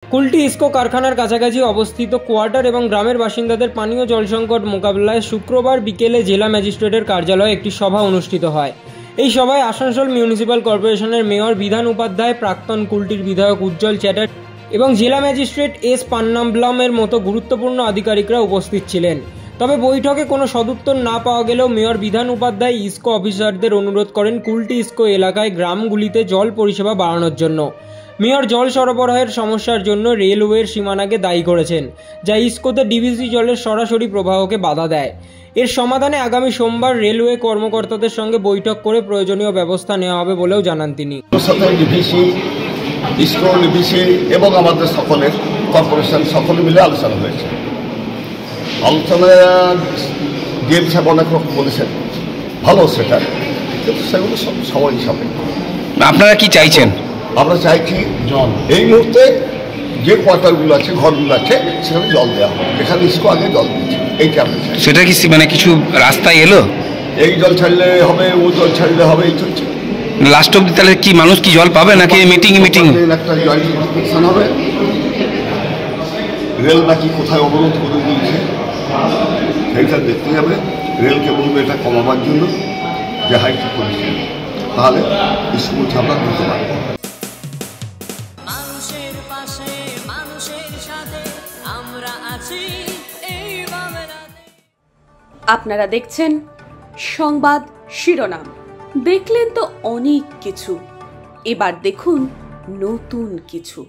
কুলটি ইস্কো কারখানার কাছাকাছি অবস্থিত কোয়ার্টার এবং গ্রামের বাসিন্দাদের পানীয় জল সংকট মোকাবিলায় শুক্রবার বিকেলে জেলা ম্যাজিস্ট্রেটের কার্যালয়ে একটি সভা অনুষ্ঠিত হয়। এই সভায় আসানসোল মিউনিসিপ্যাল কর্পোরেশনের মেয়র বিধান উপাধ্যায়, প্রাক্তন কুলটির বিধায়ক উজ্জ্বল চ্যাটার্জি এবং জেলা ম্যাজিস্ট্রেট এস পান্নাম্বলমের মতো গুরুত্বপূর্ণ আধিকারিকরা উপস্থিত ছিলেন। তবে বৈঠকে কোনো সদুত্তর না পাওয়া গেলেও মেয়র বিধান উপাধ্যায় ইস্কো অফিসারদের অনুরোধ করেন কুলটি ইস্কো এলাকায় গ্রামগুলিতে জল পরিষেবা বাড়ানোর জন্য। মেয়র জল সরবরাহের সমস্যার জন্য রেলওয়ের সীমানাকে দায়ী করেছেন, যা ইস্কোতে ডিভিসি জলের সরাসরি প্রবাহকে বাধা দেয়। এর সমাধানে আগামী সোমবার রেলওয়ে কর্মকর্তাদের সঙ্গে বৈঠক করে প্রয়োজনীয় ব্যবস্থা নেওয়া হবে বলেও জানান তিনি। ইস্কো ডিভিসি এবং আমাদের সকলের কর্পোরেশন সকলে মিলে আলোচনা হয়েছে। আলোচনায় ডিএম সাহেব অনেক রকম বলেছেন, ভালো সেটা, কিন্তু সেগুলো সব সময় হিসাবে। আপনারা কি চাইছেন? আমরা চাইছি জল, এই মুহূর্তে যে কোয়ার্টারগুলো আছে, ঘরগুলো আছে, সেখানে জল দেওয়া হবে। এখানে ইস্কো আগে জল দিচ্ছে, এইটা আমরা চাই। সেটা কি মানে কিছু রাস্তায় এলো? এই জল ছাড়লে হবে, ও জল ছাড়লে হবে, এই চলছে। লাস্ট অব্দি তাহলে কি মানুষ কি জল পাবে নাকি মিটিং একটা জয়েন্ট ইনস্পেকশন হবে। রেল নাকি কোথায় অবরোধ করে দিয়েছে সেইটা দেখতে যাবে। রেলকে বলবে এটা কমাবার জন্য যে হাইট করেছে, তাহলে স্কুল ছাপা দিতে পারবে। আপনারা দেখছেন সংবাদ শিরোনাম। দেখলেন তো অনেক কিছু, এবার দেখুন নতুন কিছু।